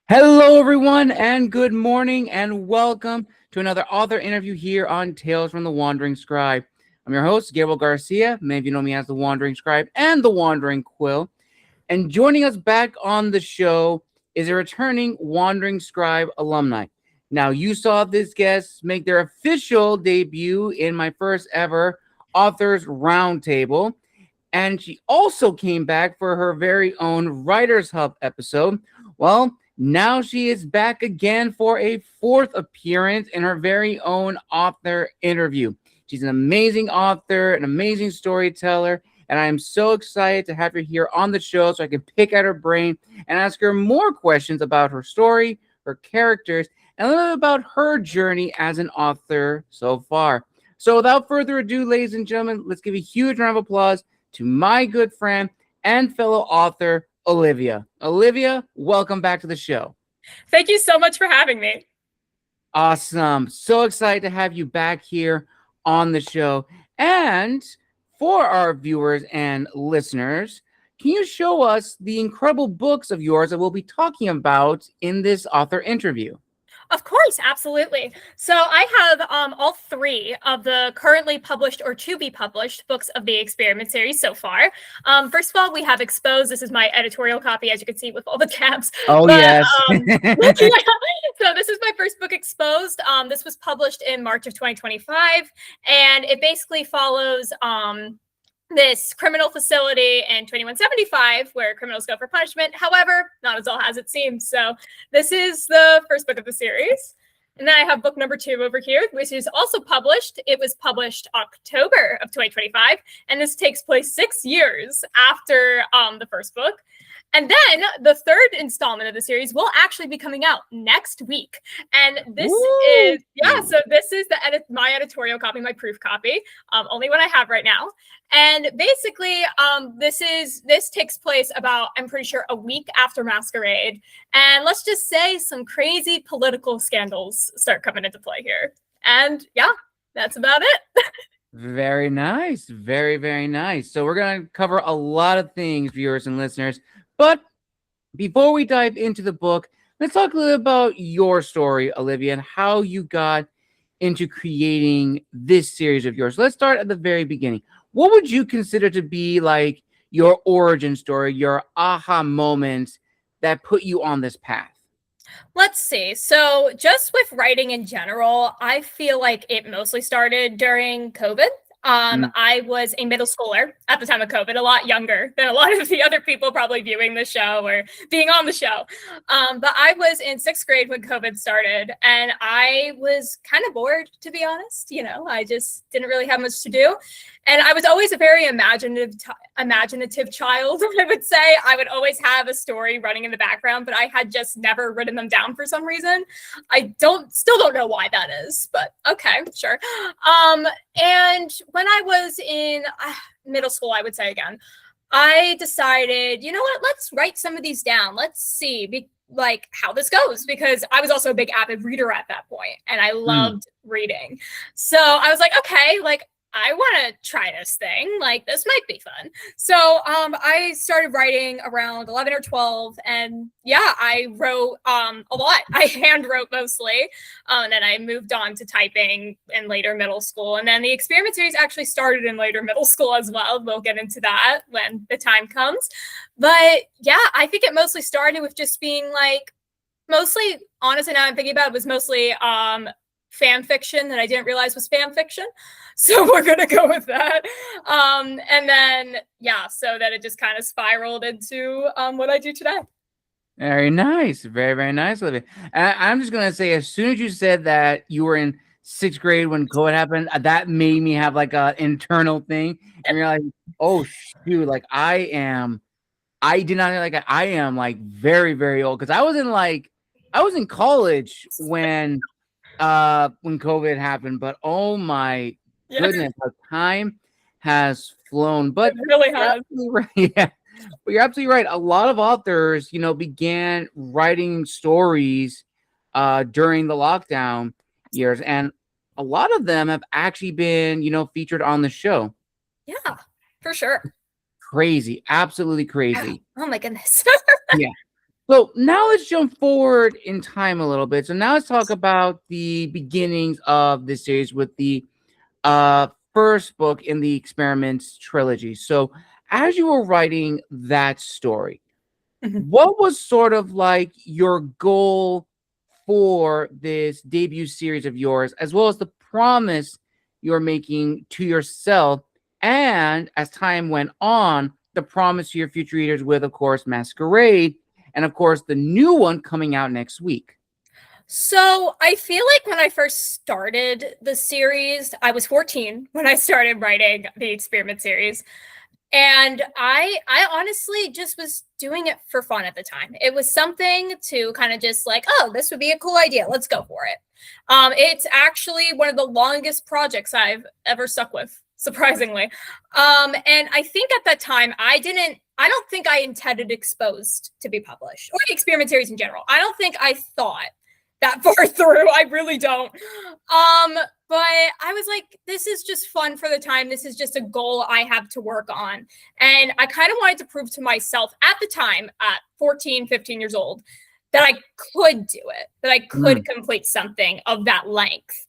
Hello, everyone, and good morning, and welcome to another author interview here on Tales from the Wandering Scribe. I'm your host, Gabriel Garcia. Many of you know me as the Wandering Scribe and the Wandering Quill. And joining us back on the show is a returning Wandering Scribe alumni. Now, you saw this guest make their official debut in my first ever Authors Roundtable, and she also came back for her very own Writers Hub episode. Well, now she is back again for a fourth appearance in her very own author interview. She's an amazing author, an amazing storyteller, and I am so excited to have her here on the show so I can pick at her brain and ask her more questions about her story, her characters, and a little bit about her journey as an author so far. So without further ado, ladies and gentlemen, let's give a huge round of applause to my good friend and fellow author, Olivia. Olivia, welcome back to the show. Thank you so much for having me. Awesome. So excited to have you back here on the show. And for our viewers and listeners, can you show us the incredible books of yours that we'll be talking about in this author interview? Of course, absolutely. So I have all three of the currently published or to be published books of the Experiment series so far. First of all, we have Exposed. This is my editorial copy, as you can see, with all the tabs. Oh, yes. So this is my first book, Exposed. This was published in March of 2025, and it basically follows this criminal facility in 2175 where criminals go for punishment. However, not as all as it seems. So this is the first book of the series. And then I have book number 2 over here, which is also published. It was published October of 2025. And this takes place 6 years after the first book. And then the third installment of the series will actually be coming out next week. And this is my editorial copy, my proof copy, only one I have right now. And basically, this takes place about, I'm pretty sure, a week after Masquerade. And let's just say some crazy political scandals start coming into play here. And yeah, that's about it. Very nice. Very, very nice. So we're going to cover a lot of things, viewers and listeners. But before we dive into the book, let's talk a little about your story, Olivia, and how you got into creating this series of yours. Let's start at the very beginning. What would you consider to be like your origin story, your aha moments that put you on this path? Let's see. So just with writing in general, I feel like it mostly started during COVID. I was a middle schooler at the time of COVID, a lot younger than a lot of the other people probably viewing the show or being on the show. But I was in 6th grade when COVID started, and I was kind of bored, to be honest. You know, I just didn't really have much to do. And I was always a very imaginative child, I would say. I would always have a story running in the background, but I had just never written them down for some reason. I still don't know why that is, but okay, sure. And when I was in middle school, I would say again, I decided, you know what, let's write some of these down. Let's see like how this goes, because I was also a big avid reader at that point, and I loved reading. So I was like, okay, like I want to try this thing. Like, this might be fun. So I started writing around 11 or 12. And yeah, I wrote a lot. I hand wrote mostly. And then I moved on to typing in later middle school. And then the Experiment series actually started in later middle school as well. We'll get into that when the time comes. But yeah, I think it mostly started with just being like, mostly, honestly, now I'm thinking about it, was mostly fan fiction that I didn't realize was fan fiction. So we're going to go with that. And then, yeah, so that it just kind of spiraled into what I do today. Very nice. Very, very nice, Olivia. I'm just going to say, as soon as you said that you were in 6th grade when COVID happened, that made me have like an internal thing. And you're like, oh, shoot, like I am like very, very old. Because I was in college when COVID happened, but oh my goodness, the time has flown. But it really has. Right, yeah, but you're absolutely right. A lot of authors, began writing stories during the lockdown years, and a lot of them have actually been, featured on the show. Yeah, for sure. Crazy, absolutely crazy. Oh my goodness. Yeah. So now let's jump forward in time a little bit. So now let's talk about the beginnings of this series with the first book in the Experiments trilogy. So as you were writing that story, what was sort of like your goal for this debut series of yours, as well as the promise you're making to yourself, and as time went on, the promise to your future readers with, of course, Masquerade, and of course, the new one coming out next week? So I feel like when I first started the series, I was 14 when I started writing the Experiment series. And I honestly just was doing it for fun at the time. It was something to kind of just like, oh, this would be a cool idea. Let's go for it. It's actually one of the longest projects I've ever stuck with, surprisingly. And I think at that time, I don't think I intended Exposed to be published, or the Experiment series in general. I don't think I thought that far through. I really don't. But I was like, this is just fun for the time. This is just a goal I have to work on. And I kind of wanted to prove to myself at the time, at 14, 15 years old, that I could do it, that I could complete something of that length.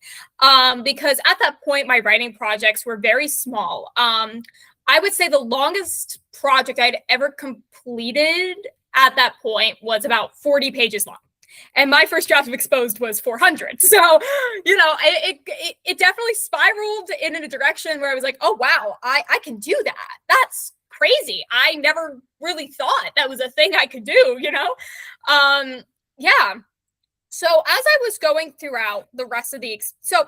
Because at that point, my writing projects were very small. I would say the longest project I'd ever completed at that point was about 40 pages long. And my first draft of Exposed was 400. So, it definitely spiraled in a direction where I was like, oh, wow, I can do that. That's crazy. I never really thought that was a thing I could do, Yeah. So as I was going throughout the rest of so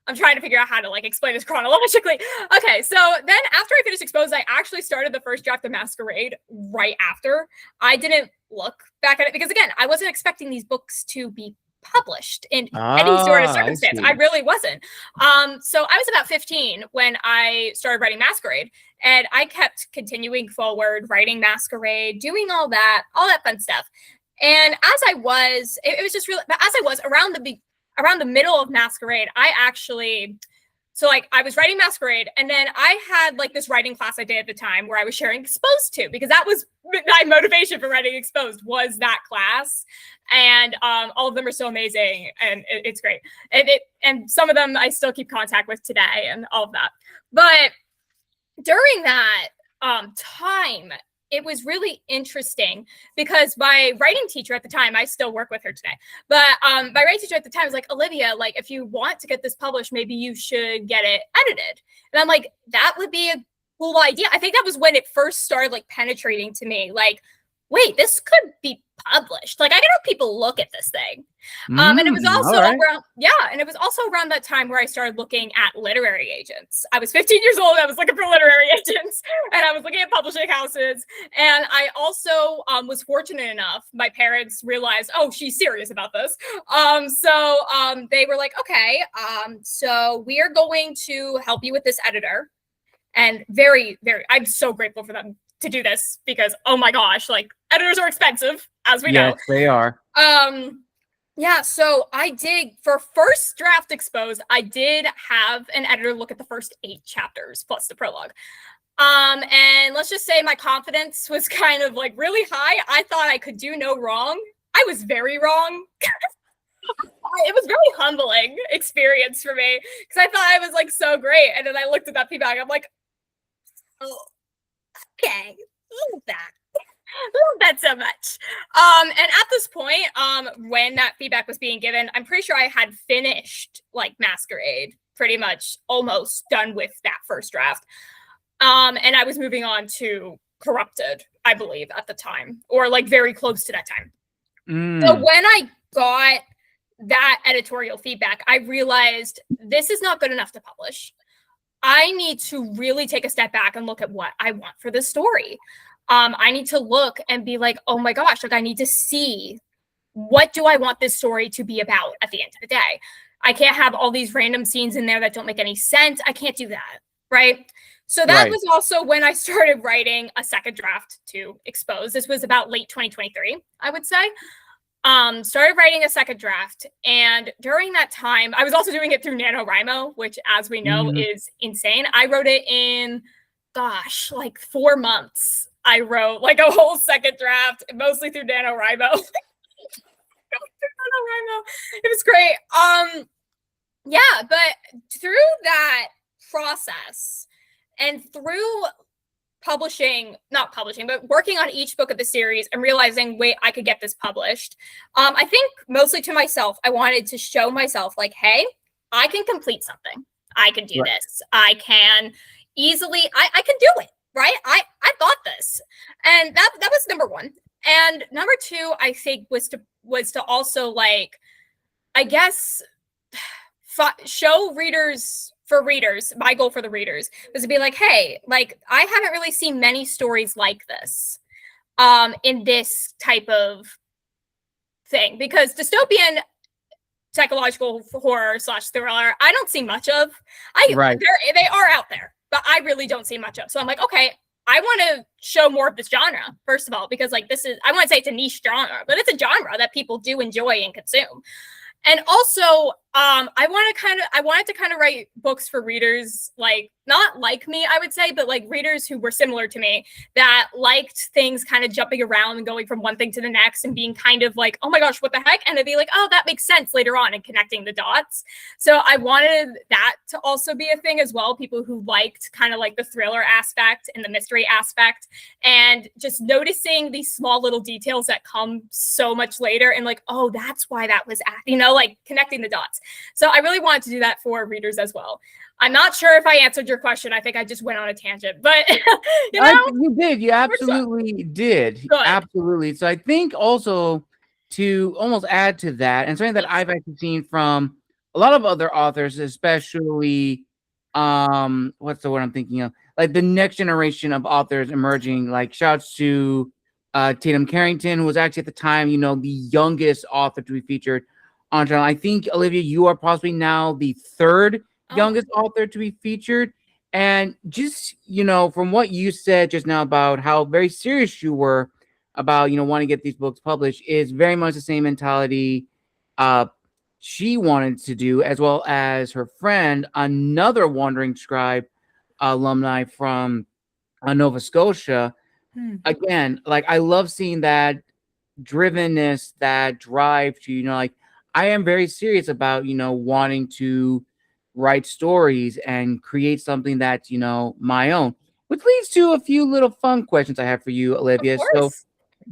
I'm trying to figure out how to explain this chronologically. Okay, so then after I finished Exposed, I actually started the first draft of Masquerade right after. I didn't look back at it because, again, I wasn't expecting these books to be published in any sort of circumstance. I really wasn't. So I was about 15 when I started writing Masquerade, and I kept continuing forward, writing Masquerade, doing all that fun stuff. And as I was, it was just really, as I was around the middle of Masquerade, I was writing Masquerade, and then I had this writing class I did at the time where I was sharing Exposed to, because that was my motivation for writing Exposed, was that class. And all of them are so amazing, and it's great. And some of them I still keep contact with today and all of that. But during that time, it was really interesting because my writing teacher at the time, I still work with her today, but my writing teacher at the time was like, Olivia, if you want to get this published, maybe you should get it edited. And I'm like, that would be a cool idea. I think that was when it first started penetrating to me, wait, this could be published. I can help people look at this thing. And it was also around that time where I started looking at literary agents. I was 15 years old. I was looking for literary agents, and I was looking at publishing houses. And I also was fortunate enough, my parents realized, oh, she's serious about this. So they were like, okay, so we are going to help you with this editor. And very, very, I'm so grateful for them to do this, because oh my gosh, editors are expensive, as we know. Yes, they are. Yeah, so I did, for first draft Exposed, I did have an editor look at the first 8 chapters plus the prologue. And let's just say my confidence was kind of really high. I thought I could do no wrong. I was very wrong. It was very humbling experience for me, because I thought I was so great, and then I looked at that feedback. I'm like, oh, okay, love that so much. And at this point, when that feedback was being given, I'm pretty sure I had finished Masquerade, pretty much almost done with that first draft. And I was moving on to Corrupted, I believe, at the time, or very close to that time. So when I got that editorial feedback, I realized this is not good enough to publish. I need to really take a step back and look at what I want for this story. I need to look and be like, oh my gosh, I need to see, what do I want this story to be about at the end of the day? I can't have all these random scenes in there that don't make any sense. I can't do that, right? So that was also when I started writing a second draft to Expose. This was about late 2023, I would say. Started writing a second draft, and during that time, I was also doing it through NaNoWriMo, which, as we know, is insane. I wrote it in, 4 months. I wrote like a whole second draft, mostly through NaNoWriMo. It was great. Yeah, but through that process and through not publishing, but working on each book of the series and realizing, wait, I could get this published. I think mostly to myself, I wanted to show myself like, hey, I can complete something. I can do this. I can easily, I can do it, right? I thought this. And that was number one. And number two, I think was to also like, I guess, show readers for readers. My goal for the readers was to be like, hey, like I haven't really seen many stories like this in this type of thing, because dystopian psychological horror / thriller, I don't see much of. They are out there, but I really don't see much of. So I'm like, okay, I want to show more of this genre, first of all, because like this is, I want to say it's a niche genre, but it's a genre that people do enjoy and consume. And also, I wanted to kind of write books for readers, like not like me, I would say, but like readers who were similar to me, that liked things kind of jumping around and going from one thing to the next and being kind of like, oh my gosh, what the heck? And they'd be like, oh, that makes sense later on, and connecting the dots. So I wanted that to also be a thing as well. People who liked kind of like the thriller aspect and the mystery aspect, and just noticing these small little details that come so much later, and like, oh, that's why that was, like connecting the dots. So I really wanted to do that for readers as well. I'm not sure if I answered your question. I think I just went on a tangent, but you did. You absolutely did. Good. Absolutely. So I think also to almost add to that, and something that I've actually seen from a lot of other authors, especially what's the word I'm thinking of? Like the next generation of authors emerging, like shouts to Tatum Carrington, who was actually at the time, the youngest author to be featured on channel. I think, Olivia, you are possibly now the third youngest author to be featured. And just, from what you said just now about how very serious you were about, wanting to get these books published, is very much the same mentality she wanted to do, as well as her friend, another Wandering Scribe alumni from Nova Scotia. Again, like I love seeing that drivenness, that drive to, like, I am very serious about, wanting to write stories and create something that's, my own, which leads to a few little fun questions I have for you, Olivia. So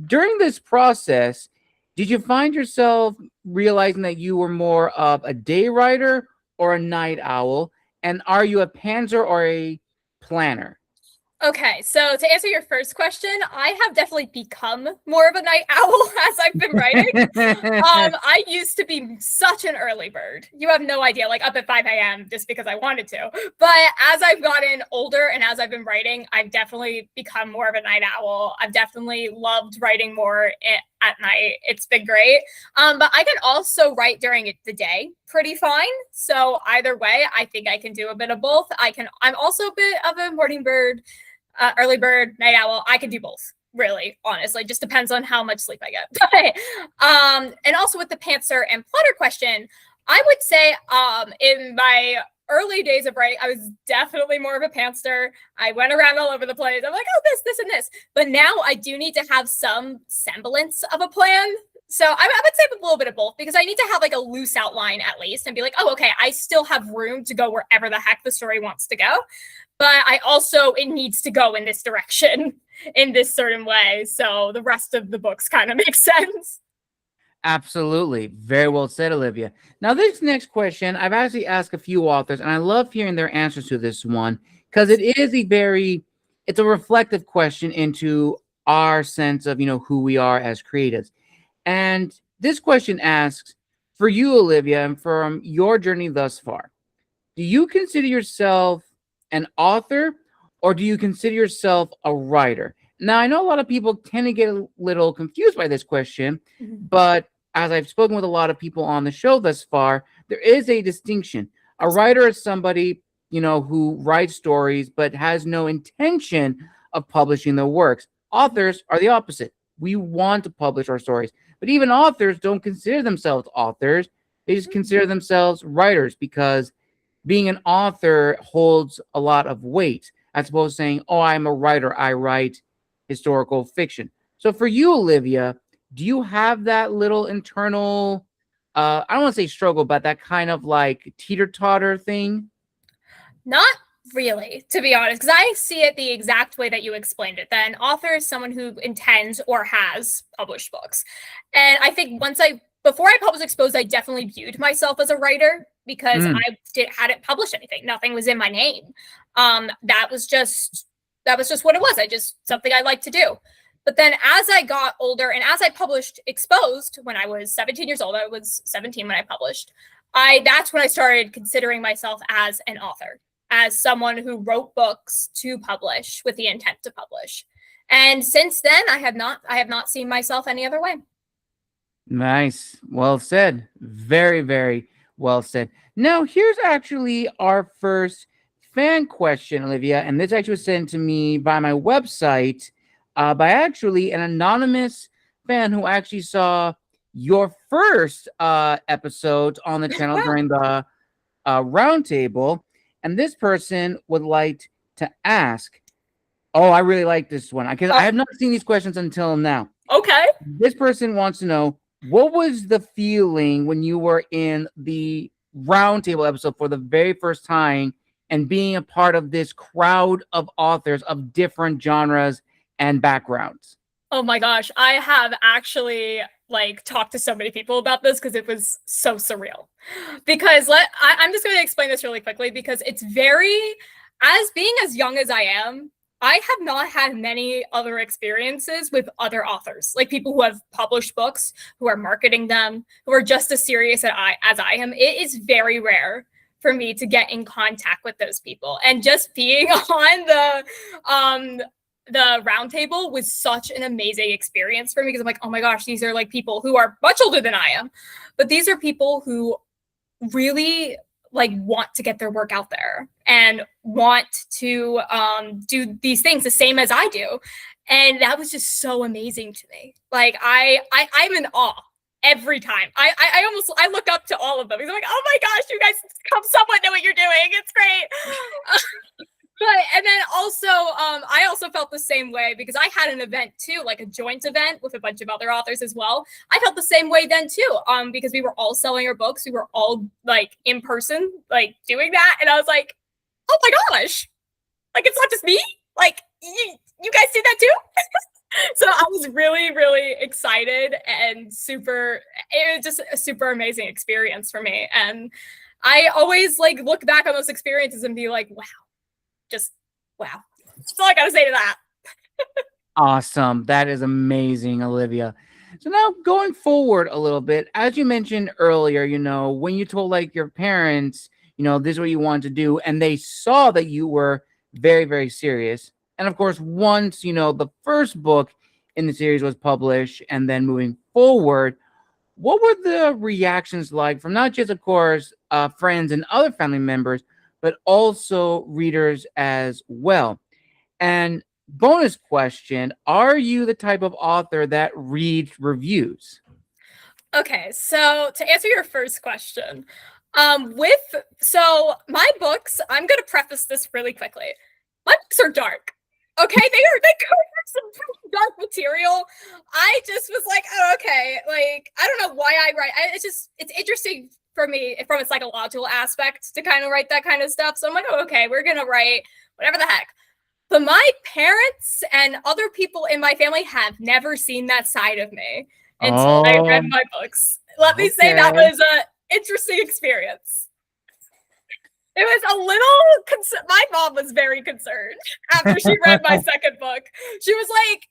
during this process, did you find yourself realizing that you were more of a day writer or a night owl? And are you a pantser or a planner? Okay, so to answer your first question, I have definitely become more of a night owl as I've been writing. I used to be such an early bird. You have no idea, like up at 5 a.m. just because I wanted to. But as I've gotten older and as I've been writing, I've definitely become more of a night owl. I've definitely loved writing more at night. It's been great. But I can also write during the day pretty fine. So either way, I think I can do a bit of both. I'm also a bit of a morning bird, early bird, night owl. I can do both, really, honestly. Just depends on how much sleep I get. And also with the pantser and plotter question, I would say in my early days of writing, I was definitely more of a pantser. I went around all over the place. I'm like, oh, this, and this. But now I do need to have some semblance of a plan. So I would say a little bit of both, because I need to have like a loose outline at least and be like, oh, okay, I still have room to go wherever the heck the story wants to go. But it needs to go in this direction in this certain way. So the rest of the books kind of make sense. Absolutely. Very well said, Olivia. Now, this next question, I've actually asked a few authors, and I love hearing their answers to this one, because it is it's a reflective question into our sense of, who we are as creatives. And this question asks, for you, Olivia, and from your journey thus far, do you consider yourself an author, or do you consider yourself a writer? Now, I know a lot of people tend to get a little confused by this question, but as I've spoken with a lot of people on the show thus far, there is a distinction. A writer is somebody, who writes stories but has no intention of publishing their works. Authors are the opposite. We want to publish our stories, but even authors don't consider themselves authors. They just consider themselves writers, because being an author holds a lot of weight, as opposed to saying, oh, I'm a writer. I write historical fiction. So for you, Olivia, do you have that little internal, I don't want to say struggle, but that kind of like teeter-totter thing? Not really, to be honest, because I see it the exact way that you explained it. That an author is someone who intends or has published books. And I think before I published Exposed, I definitely viewed myself as a writer because I hadn't published anything. Nothing was in my name. That was just what it was. Something I like to do. But then as I got older and as I published Exposed when I was 17 years old, I was 17 when I published, that's when I started considering myself as an author, as someone who wrote books to publish with the intent to publish. And since then, I have not seen myself any other way. Nice. Well said. Very, very well said. Now, here's actually our first fan question, Olivia. And this actually was sent to me by my website by actually an anonymous fan who actually saw your first episode on the channel during the roundtable. And this person would like to ask, I really like this one because I have not seen these questions until now. Okay. This person wants to know, what was the feeling when you were in the roundtable episode for the very first time and being a part of this crowd of authors of different genres and backgrounds? Oh my gosh, I have actually talked to so many people about this because it was so surreal. Because I'm just going to explain this really quickly because it's being as young as I am, I have not had many other experiences with other authors, like people who have published books, who are marketing them, who are just as serious as I am. It is very rare for me to get in contact with those people. And just being on the roundtable was such an amazing experience for me because I'm like, oh my gosh, these are like people who are much older than I am, but these are people who really want to get their work out there and want to do these things the same as I do. And that was just so amazing to me. I'm in awe every time. I look up to all of them because I'm like, oh my gosh, you guys somewhat know what you're doing. It's great. And then also, I also felt the same way because I had an event too, like a joint event with a bunch of other authors as well. I felt the same way then too, because we were all selling our books. We were all in person, doing that. And I was like, oh my gosh, it's not just me. You guys did that too? So I was really, really excited and it was just a super amazing experience for me. And I always look back on those experiences and be like, wow. Just wow. That's all I gotta say to that. Awesome. That is amazing, Olivia. So now going forward a little bit, as you mentioned earlier, when you told your parents, this is what you wanted to do, and they saw that you were very, very serious. And of course, once, the first book in the series was published and then moving forward, what were the reactions like from not just, of course, friends and other family members, but also readers as well? And bonus question, are you the type of author that reads reviews? Okay, so to answer your first question, my books, I'm going to preface this really quickly. My books are dark. Okay, they go for some pretty dark material. I just was like, oh, okay, I don't know why I write. It's interesting for me from a psychological aspect to kind of write that kind of stuff. So I'm like, oh, okay, we're going to write whatever the heck. But my parents and other people in my family have never seen that side of me until they read my books. Let me say that was an interesting experience. It was a little, my mom was very concerned after she read my second book. She was like,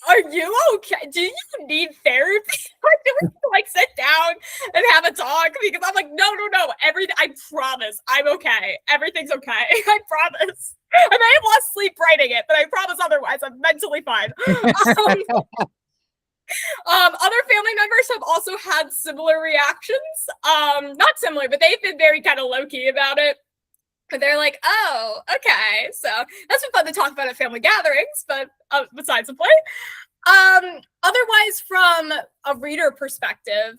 are you okay? Do you need therapy? Do we need to sit down and have a talk? Because I'm like, no. I promise I'm okay. Everything's okay. I promise. I may have lost sleep writing it, but I promise otherwise I'm mentally fine. Other family members have also had similar reactions. Not similar, but they've been very kind of low-key about it. But they're like, oh, okay. So that's been fun to talk about at family gatherings, but besides the point. Otherwise, from a reader perspective,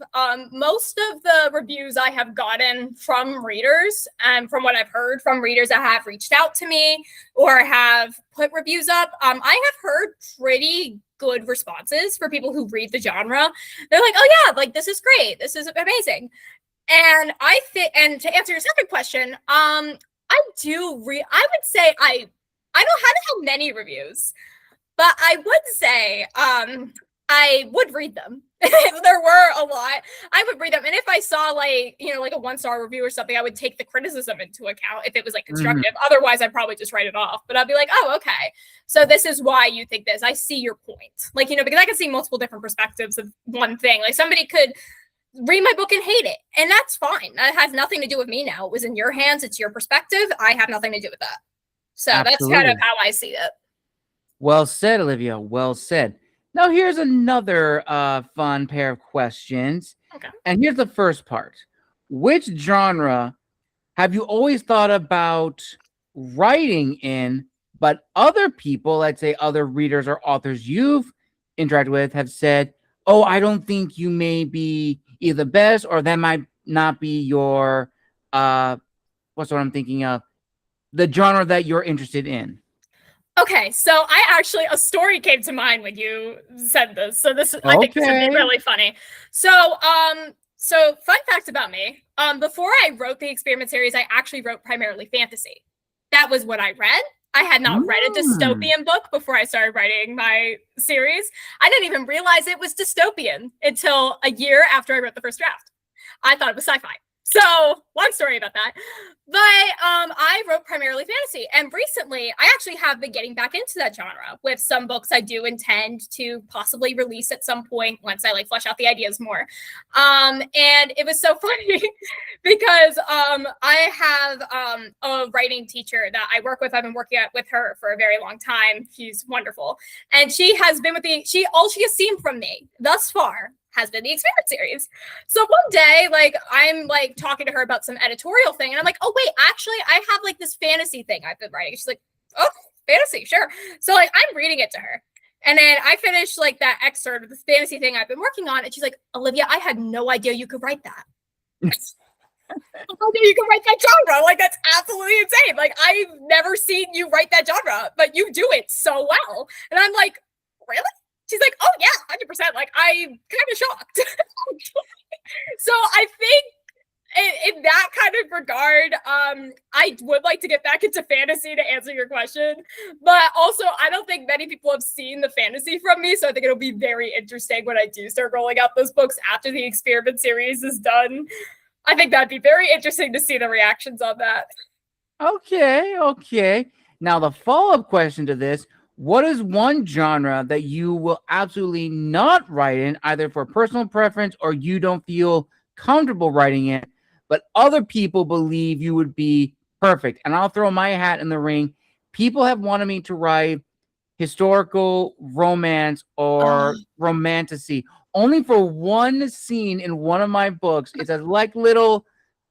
most of the reviews I have gotten from readers, and from what I've heard from readers that have reached out to me or have put reviews up, I have heard pretty good responses for people who read the genre. They're like, "Oh yeah, like this is great. This is amazing." And I think, and to answer your second question, I would say I don't have many reviews. But I would say I would read them. If there were a lot, I would read them. And if I saw like a 1-star review or something, I would take the criticism into account if it was like constructive. Otherwise, I'd probably just write it off. But I'd be like, oh, okay. So this is why you think this. I see your point. Like, because I can see multiple different perspectives of one thing. Like somebody could read my book and hate it. And that's fine. That has nothing to do with me now. It was in your hands. It's your perspective. I have nothing to do with that. So Absolutely. That's kind of how I see it. Well said, Olivia. Well said. Now, here's another fun pair of questions. Okay. And here's the first part. Which genre have you always thought about writing in, but other people, let's say other readers or authors you've interacted with, have said, oh, I don't think you may be either the best, or that might not be your, what's what I'm thinking of, the genre that you're interested in? Okay, so a story came to mind when you said this. So I think this would be really funny. So, fun fact about me, before I wrote the experiment series, I actually wrote primarily fantasy. That was what I read. I had not read a dystopian book before I started writing my series. I didn't even realize it was dystopian until a year after I wrote the first draft. I thought it was sci-fi. So, long story about that. But I wrote primarily fantasy. And recently, I actually have been getting back into that genre with some books I do intend to possibly release at some point once I flesh out the ideas more. And it was so funny because I have a writing teacher that I work with. I've been working with her for a very long time. She's wonderful. And she has been all she has seen from me thus far has been the experiment series. So one day, I'm talking to her about some editorial thing, and I'm like, oh wait, actually I have this fantasy thing I've been writing. She's like, oh, fantasy, sure. So I'm reading it to her. And then I finished that excerpt of this fantasy thing I've been working on, and she's like, Olivia, I had no idea you could write that. How do you can write that genre? That's absolutely insane. I've never seen you write that genre, but you do it so well. And I'm like, really? She's like, oh yeah, 100%. I'm kind of shocked. So I think in that kind of regard, I would like to get back into fantasy to answer your question. But also, I don't think many people have seen the fantasy from me. So I think it'll be very interesting when I do start rolling out those books after the experiment series is done. I think that'd be very interesting to see the reactions on that. Okay. Now, the follow-up question to this, what is one genre that you will absolutely not write in, either for personal preference or you don't feel comfortable writing it, but other people believe you would be perfect? And I'll throw my hat in the ring. People have wanted me to write historical romance or romantasy, only for one scene in one of my books. It's a little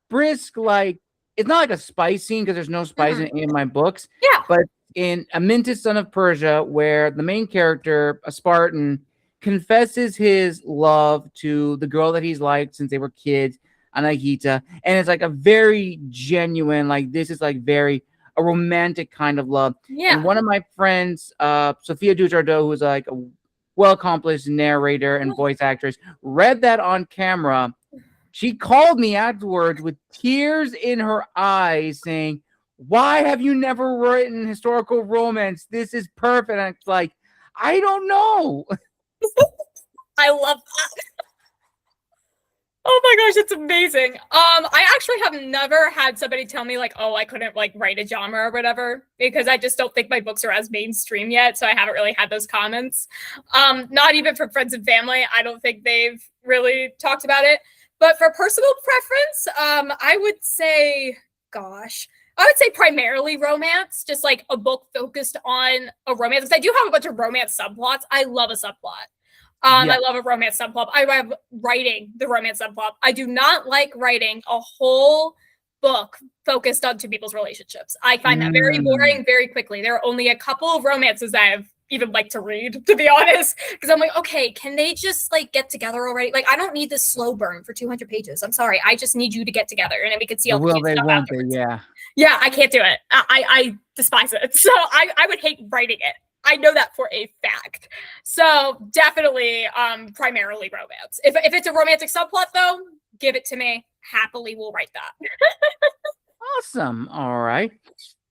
brisk, it's not like a spice scene because there's no spice in any of my books. Yeah. But in Amyntas, Son of Persia, where the main character, a Spartan, confesses his love to the girl that he's liked since they were kids, Anahita, and it's a very genuine, this is very a romantic kind of love. Yeah. And one of my friends, Sophia Dujardin, who's a well-accomplished narrator and voice actress, read that on camera. She called me afterwards with tears in her eyes saying, why have you never written historical romance? This is perfect. And it's I don't know. I love that. Oh my gosh, it's amazing. I actually have never had somebody tell me oh, I couldn't write a genre or whatever, because I just don't think my books are as mainstream yet. So I haven't really had those comments. Not even from friends and family. I don't think they've really talked about it. But for personal preference, I would say primarily romance, just a book focused on a romance. Because I do have a bunch of romance subplots. I love a subplot. I love a romance subplot. I love writing the romance subplot. I do not like writing a whole book focused on two people's relationships. I find that very boring very quickly. There are only a couple of romances I have even like to read, to be honest, because I'm like, okay, can they just like get together already? Like, I don't need this slow burn for 200 pages. I'm sorry, I just need you to get together, and then we can see all the Will cute they? stuff Won't they? afterwards. Yeah. Yeah, I can't do it. I despise it. So I would hate writing it. I know that for a fact. So definitely, primarily romance. If it's a romantic subplot, though, give it to me. Happily, we'll write that. Awesome. All right.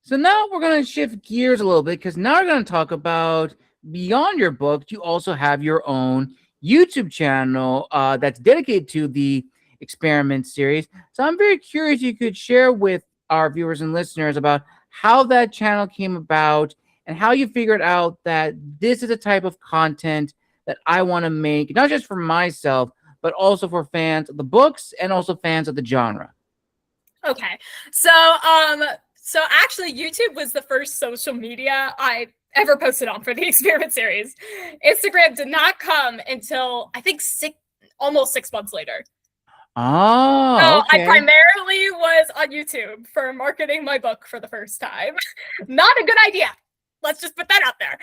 So now we're going to shift gears a little bit because now we're going to talk about beyond your book, you also have your own YouTube channel that's dedicated to the experiment series. So I'm very curious if you could share with our viewers and listeners about how that channel came about and how you figured out that this is a type of content that I want to make, not just for myself, but also for fans of the books and also fans of the genre. Okay. So actually YouTube was the first social media I ever posted on for the experiment series. Instagram did not come until I think almost 6 months later. Oh, So okay. I primarily was on YouTube for marketing my book for the first time. Not a good idea. Let's just put that out there.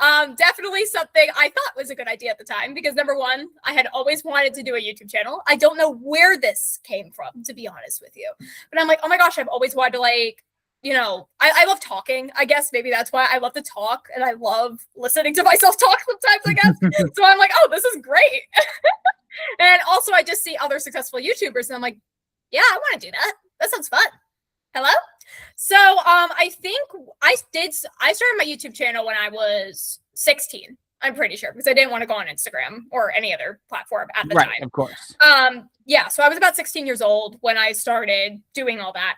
But definitely something I thought was a good idea at the time because number one, I had always wanted to do a YouTube channel. I don't know where this came from, to be honest with you. But I'm like, oh my gosh, I've always wanted to like, you know, I love talking. I guess maybe that's why I love to talk and I love listening to myself talk sometimes, I guess. So I'm like, oh, this is great. And also I just see other successful YouTubers and I'm like, yeah, I want to do that. That sounds fun. Hello? So I think I started my YouTube channel when I was 16. I'm pretty sure because I didn't want to go on Instagram or any other platform at the time. Right, of course. Yeah, so I was about 16 years old when I started doing all that.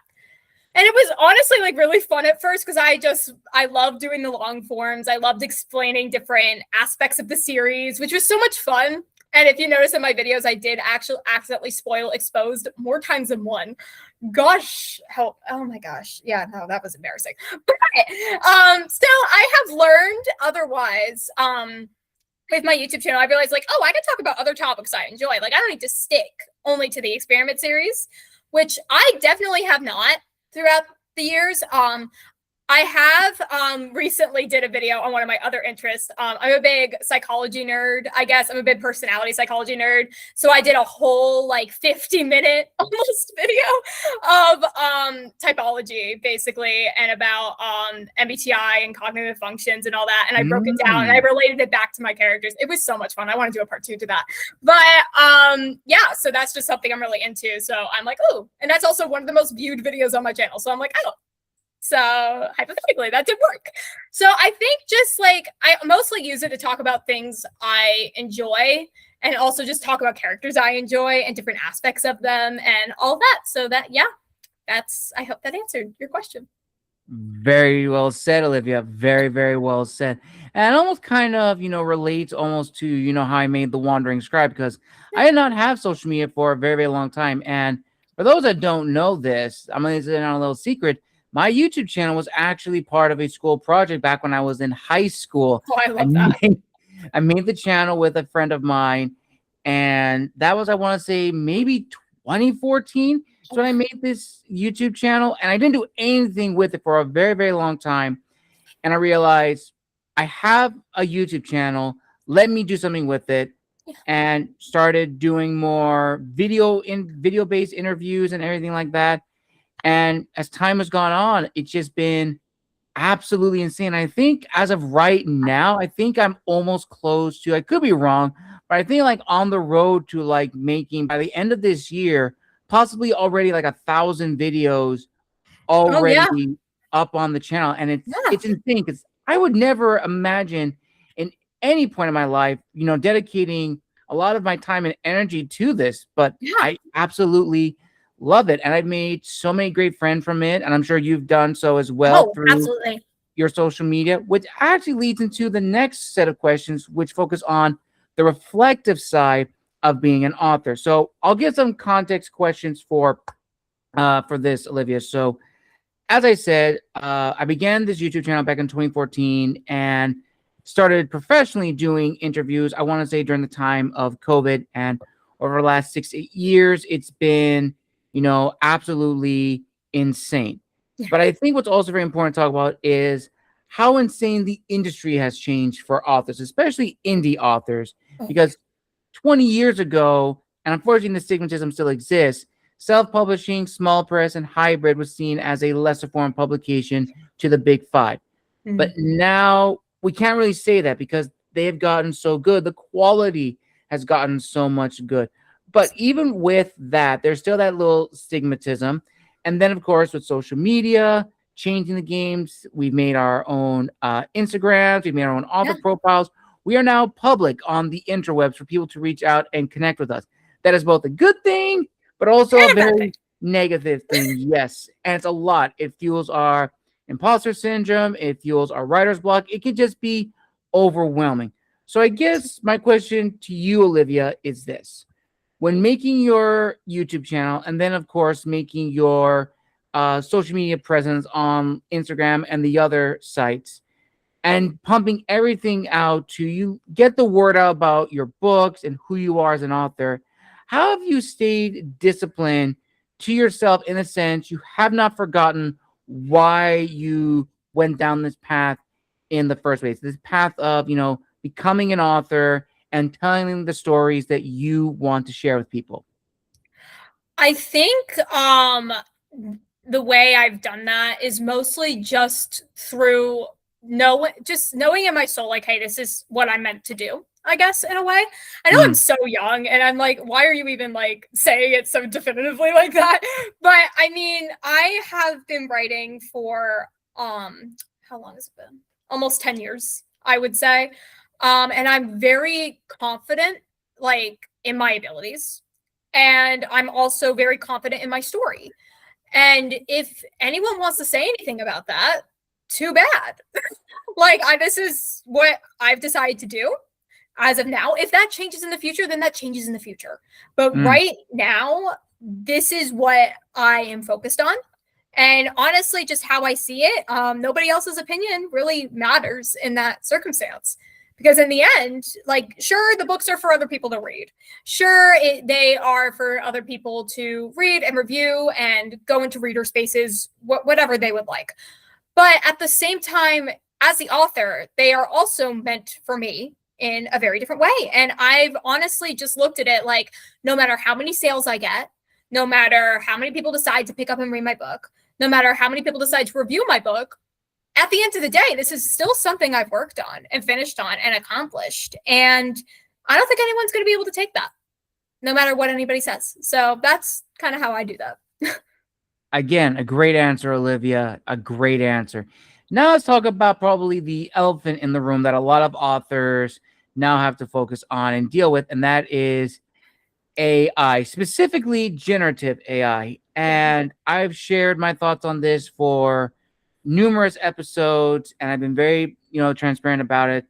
And it was honestly like really fun at first because I loved doing the long forms. I loved explaining different aspects of the series, which was so much fun. And if you notice in my videos, I did actually accidentally spoil Exposed more times than one. Gosh, help. Oh my gosh. Yeah, no, that was embarrassing. But still, I have learned otherwise. With my YouTube channel, I realized like, oh, I can talk about other topics I enjoy. Like, I don't need to stick only to the experiment series, which I definitely have not throughout the years. I have recently did a video on one of my other interests. I'm a big psychology nerd, I guess. I'm a big personality psychology nerd. So I did a whole like 50-minute almost video of typology, basically, and about MBTI and cognitive functions and all that. And I broke it down and I related it back to my characters. It was so much fun. I want to do a part 2 to that. But yeah, so that's just something I'm really into. So I'm like, oh, and that's also one of the most viewed videos on my channel. So I'm like, oh. So hypothetically, that did work. So I think just like I mostly use it to talk about things I enjoy and also just talk about characters I enjoy and different aspects of them and all that. So that, yeah, I hope that answered your question. Very well said, Olivia. Very, very well said. And it almost kind of, relates almost to, how I made The Wandering Scribe because I did not have social media for a very, very long time. And for those that don't know this, I'm going to say on a little secret. My YouTube channel was actually part of a school project back when I was in high school. Oh, I love that. I made the channel with a friend of mine, and that was, I want to say, maybe 2014. So when I made this YouTube channel, and I didn't do anything with it for a very, very long time. And I realized I have a YouTube channel. Let me do something with it. And started doing more video-based interviews and everything like that. And as time has gone on, it's just been absolutely insane. I think as of right now, I think I'm almost close to, I could be wrong, but I think like on the road to like making by the end of this year, possibly already like 1,000 videos already up on the channel. And it's insane because I would never imagine in any point in my life, dedicating a lot of my time and energy to this, but I absolutely love it. And I've made so many great friends from it. And I'm sure you've done so as well through your social media, which actually leads into the next set of questions, which focus on the reflective side of being an author. So I'll give some context questions for this, Olivia. So as I said, I began this YouTube channel back in 2014 and started professionally doing interviews, I want to say during the time of COVID. And over the last 6 to 8 years, it's been absolutely insane. But I think what's also very important to talk about is how insane the industry has changed for authors, especially indie authors, Oh, because 20 years ago, and unfortunately the stigmatism still exists, self-publishing, small press, and hybrid was seen as a lesser form publication to the big five. But mm, now we can't really say that because they've gotten so good. The quality has gotten so much good. But even with that, there's still that little stigmatism. And then, of course, with social media, changing the games, we've made our own Instagrams, we've made our own author yeah, profiles. We are now public on the interwebs for people to reach out and connect with us. That is both a good thing, but also a and a bad thing. very negative thing. Yes. And it's a lot. It fuels our imposter syndrome, it fuels our writer's block. It can just be overwhelming. So I guess my question to you, Olivia, is this. When making your YouTube channel and then, of course, making your social media presence on Instagram and the other sites and pumping everything out to you get the word out about your books and who you are as an author, how have you stayed disciplined to yourself in a sense you have not forgotten why you went down this path in the first place, this path of, becoming an author and telling the stories that you want to share with people? I think the way I've done that is mostly just through knowing in my soul, like, hey, this is what I'm meant to do, I guess, in a way. I know I'm Mm, so young and I'm like, why are you even like saying it so definitively like that? But I mean, I have been writing for how long has it been? Almost 10 years, I would say. And I'm very confident like in my abilities. And I'm also very confident in my story. And if anyone wants to say anything about that, too bad. Like, this is what I've decided to do as of now. If that changes in the future, then that changes in the future. But mm. right now, this is what I am focused on. And honestly, just how I see it, nobody else's opinion really matters in that circumstance. Because in the end, like, sure, the books are for other people to read. Sure, they are for other people to read and review and go into reader spaces, whatever they would like. But at the same time, as the author, they are also meant for me in a very different way. And I've honestly just looked at it like, no matter how many sales I get, no matter how many people decide to pick up and read my book, no matter how many people decide to review my book, at the end of the day, this is still something I've worked on and finished on and accomplished. And I don't think anyone's going to be able to take that, no matter what anybody says. So that's kind of how I do that. Again, a great answer, Olivia. A great answer. Now let's talk about probably the elephant in the room that a lot of authors now have to focus on and deal with, and that is AI, specifically generative AI. Yeah. And I've shared my thoughts on this for numerous episodes, and I've been very, transparent about it.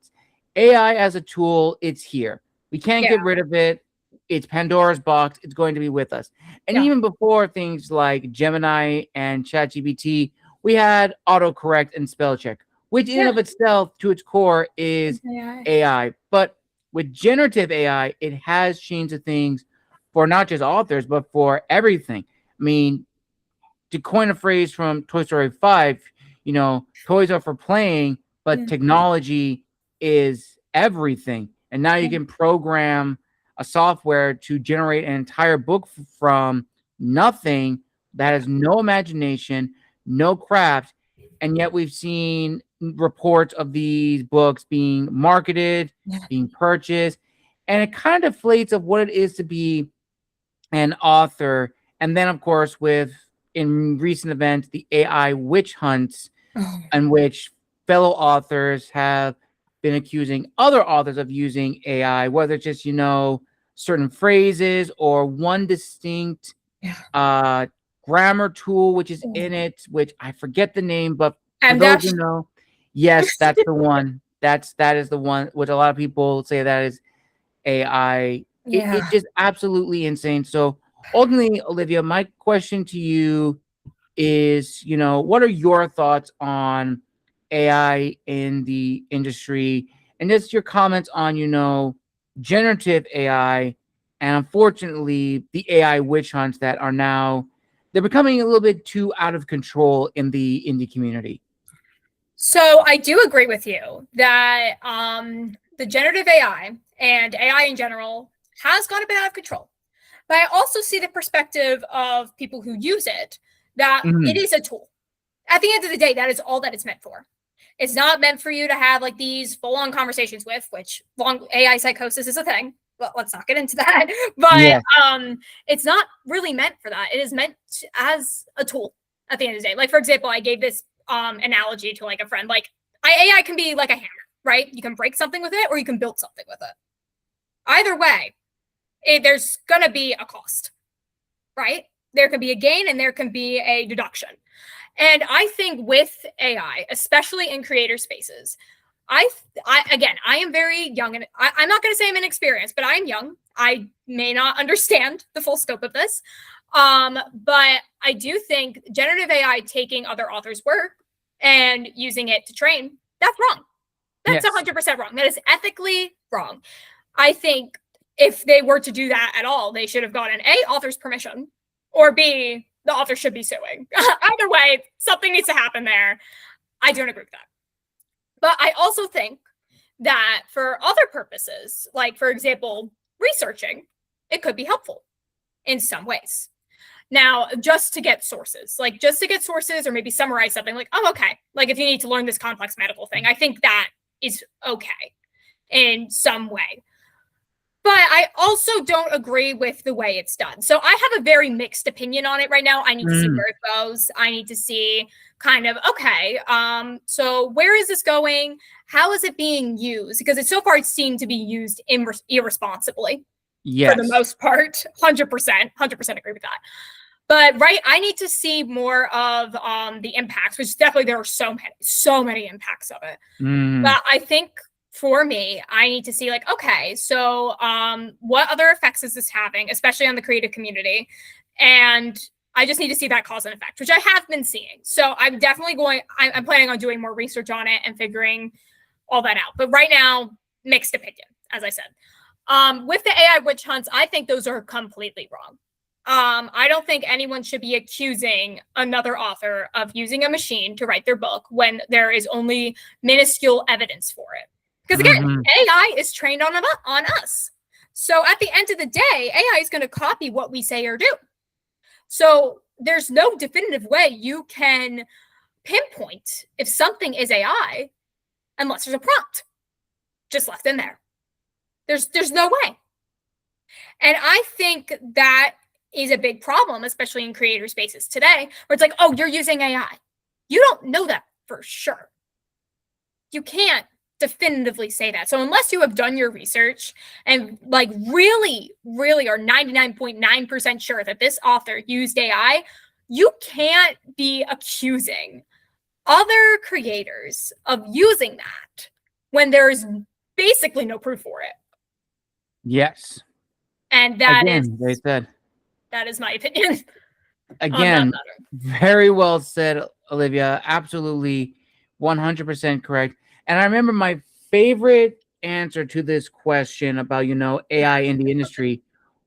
AI as a tool, it's here. We can't Yeah. get rid of it. It's Pandora's box. It's going to be with us. And Yeah. even before things like Gemini and ChatGPT, we had autocorrect and spell check, which in and Yeah. of itself, to its core, is Yeah. AI. But with generative AI, it has changed the things for not just authors, but for everything. I mean, to coin a phrase from Toy Story 5, toys are for playing, but Yeah. technology is everything. And now you Yeah. can program a software to generate an entire book from nothing that has no imagination, no craft. And yet we've seen reports of these books being marketed, Yeah. being purchased, and it kind of deflates of what it is to be an author. And then, of course, with in recent events, the AI witch hunts, Oh, in which fellow authors have been accusing other authors of using AI, whether it's just, certain phrases or one distinct yeah. uh, grammar tool, which is Oh. in it, which I forget the name, but for And those dash. who know, yes, that's the one. That is the one, which a lot of people say that is AI. It's Yeah. just absolutely insane. So ultimately, Olivia, my question to you is, what are your thoughts on AI in the industry and just your comments on, generative AI and unfortunately the AI witch hunts that are now they're becoming a little bit too out of control in the indie community. So I do agree with you that the generative AI and AI in general has gone a bit out of control. But I also see the perspective of people who use it, that it is a tool. At the end of the day, that is all that it's meant for. It's not meant for you to have like these full-on conversations with, which long AI psychosis is a thing. Well, let's not get into that. But it's not really meant for that. It is meant as a tool at the end of the day. Like, for example, I gave this analogy to like a friend. Like, AI can be like a hammer, right? You can break something with it or you can build something with it. Either way, there's going to be a cost, right? There can be a gain and there can be a deduction. And I think with AI, especially in creator spaces, I am very young, and I'm not going to say I'm inexperienced, but I'm young. I may not understand the full scope of this. But I do think generative AI taking other authors' work and using it to train, that's wrong. That's 100% wrong. That is ethically wrong. I think if they were to do that at all, they should have gotten A, author's permission, or B, the author should be suing. Either way, something needs to happen there. I don't agree with that. But I also think that for other purposes, like, for example, researching, it could be helpful in some ways. Now, just to get sources, or maybe summarize something like, oh, okay. Like, if you need to learn this complex medical thing, I think that is okay in some way. But I also don't agree with the way it's done. So I have a very mixed opinion on it right now. I need to see where it goes. I need to see kind of, okay, so where is this going? How is it being used? Because so far it seemed to be used irresponsibly. Yes. For the most part, 100% agree with that. But I need to see more of the impacts, which definitely there are so many impacts of it. But I think for me, I need to see like, okay, so what other effects is this having, especially on the creative community? And I just need to see that cause and effect, which I have been seeing. So I'm definitely I'm planning on doing more research on it and figuring all that out. But right now, mixed opinion, as I said. With the AI witch hunts, I think those are completely wrong. I don't think anyone should be accusing another author of using a machine to write their book when there is only minuscule evidence for it. Because again, AI is trained on us. So at the end of the day, AI is going to copy what we say or do. So there's no definitive way you can pinpoint if something is AI unless there's a prompt just left in there. There's no way. And I think that is a big problem, especially in creator spaces today, where it's like, oh, you're using AI. You don't know that for sure. You can't definitively say that. So unless you have done your research and like really are 99.9% sure that this author used AI, you can't be accusing other creators of using that when there's basically no proof for it. Yes. And that is my opinion. Again, very well said, Olivia. Absolutely 100% correct. And I remember my favorite answer to this question about, AI in the industry.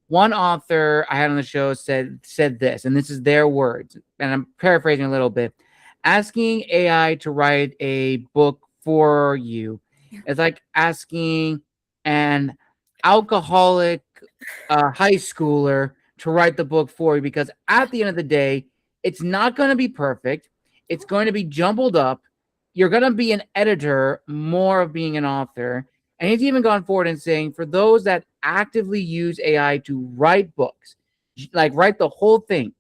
One author I had on the show said this, and this is their words, and I'm paraphrasing a little bit. Asking AI to write a book for you is like asking an alcoholic high schooler to write the book for you, because at the end of the day, it's not going to be perfect. It's going to be jumbled up. You're going to be an editor more of being an author. And he's even gone forward and saying, for those that actively use AI to write books, like write the whole thing,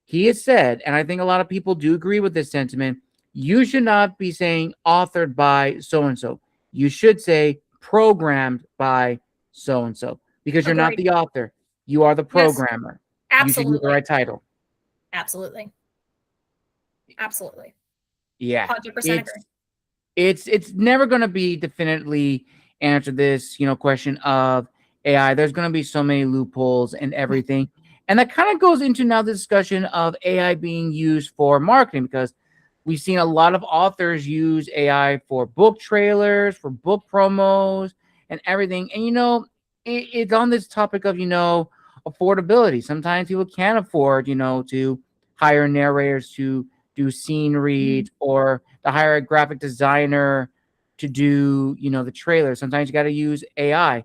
he has said, and I think a lot of people do agree with this sentiment, you should not be saying authored by so-and-so. You should say programmed by so-and-so, because you're not the author. You are the programmer. Yes, absolutely. You should use the right title. Absolutely. Yeah. 100% agree. It's never going to be definitely answer this, question of AI. There's going to be so many loopholes and everything. And that kind of goes into now the discussion of AI being used for marketing, because we've seen a lot of authors use AI for book trailers, for book promos and everything. And, it's on this topic of, affordability. Sometimes people can't afford, to hire narrators to do scene reads or to hire a graphic designer to do, the trailer. Sometimes you got to use AI.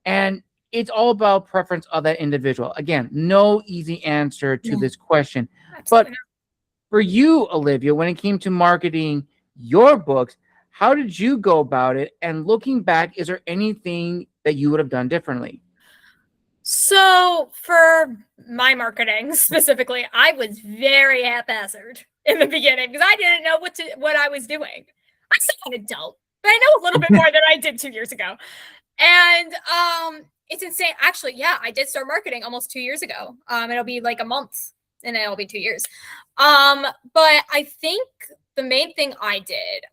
And it's all about preference of that individual. Again, no easy answer to this question. Absolutely. But for you, Olivia, when it came to marketing your books, how did you go about it? And looking back, is there anything that you would have done differently? So for my marketing specifically, I was very haphazard in the beginning because I didn't know what I was doing. I'm still an adult, but I know a little bit more than I did 2 years ago. And it's insane. Actually, yeah, I did start marketing almost 2 years ago. It'll be like a month and then it'll be 2 years. But I think the main thing I did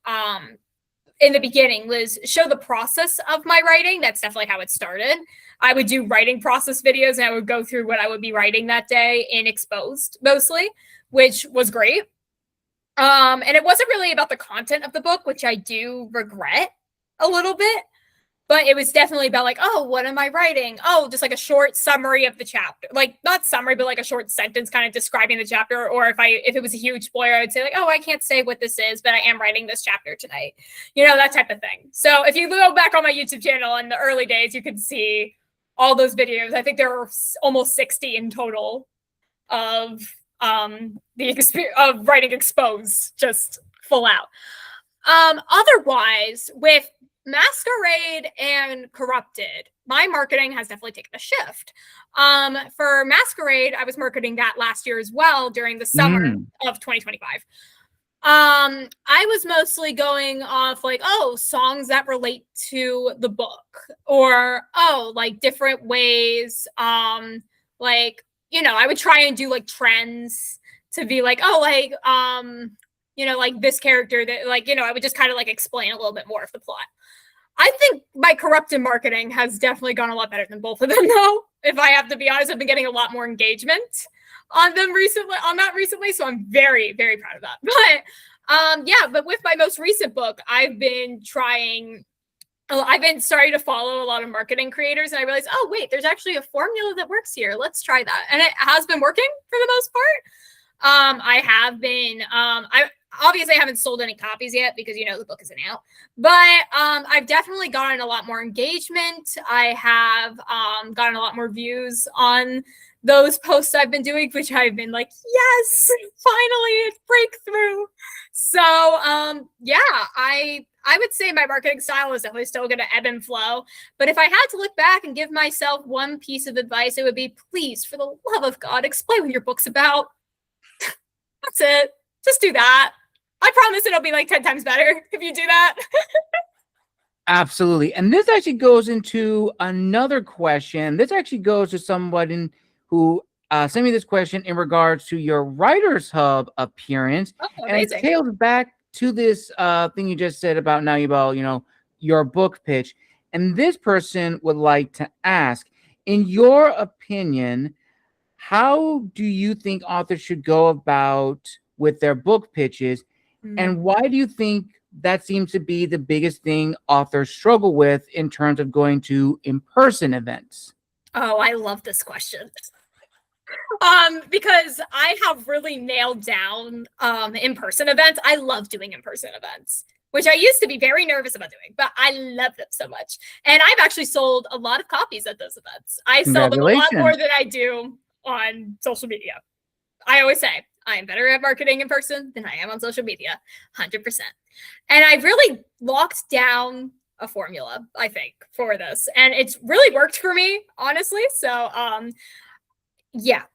in the beginning was show the process of my writing. That's definitely how it started. I would do writing process videos and I would go through what I would be writing that day in Exposed mostly, which was great. And it wasn't really about the content of the book, which I do regret a little bit. But it was definitely about like, oh, what am I writing? Oh, just like a short summary of the chapter. Like not summary, but like a short sentence kind of describing the chapter. Or if it was a huge spoiler, I would say like, oh, I can't say what this is, but I am writing this chapter tonight. That type of thing. So if you go back on my YouTube channel in the early days, you could see all those videos. I think there were almost 60 in total of the experience of writing Exposed, just full out. Otherwise, with Masquerade and Corrupted, my marketing has definitely taken a shift. For Masquerade, I was marketing that last year as well during the summer of 2025. I was mostly going off like, oh, songs that relate to the book, or like different ways. I would try and do like trends to be like, like this character that I would just kind of like explain a little bit more of the plot. I think my Corrupted marketing has definitely gone a lot better than both of them, though. If I have to be honest, I've been getting a lot more engagement on that recently. So I'm very, very proud of that. But with my most recent book, I've been starting to follow a lot of marketing creators, and I realized, oh wait, there's actually a formula that works here. Let's try that. And it has been working for the most part. I have been, obviously I haven't sold any copies yet because, the book isn't out, but I've definitely gotten a lot more engagement. I have gotten a lot more views on those posts I've been doing, which I've been like, yes, finally it's breakthrough. So I would say my marketing style is definitely still going to ebb and flow. But if I had to look back and give myself one piece of advice, it would be, please, for the love of God, explain what your book's about. That's it. Just do that. I promise it'll be like 10 times better if you do that. Absolutely. And this actually goes into another question. This actually goes to someone who sent me this question in regards to your Writers Hub appearance. Oh, and it tails back to this thing you just said about your book pitch. And this person would like to ask, in your opinion, how do you think authors should go about with their book pitches? And why do you think that seems to be the biggest thing authors struggle with in terms of going to in-person events? Oh, I love this question. Because I have really nailed down in-person events. I love doing in-person events, which I used to be very nervous about doing, but I love them so much. And I've actually sold a lot of copies at those events. I sell them a lot more than I do on social media. I always say I am better at marketing in person than I am on social media, 100%. And I've really locked down a formula, I think, for this. And it's really worked for me, honestly. So,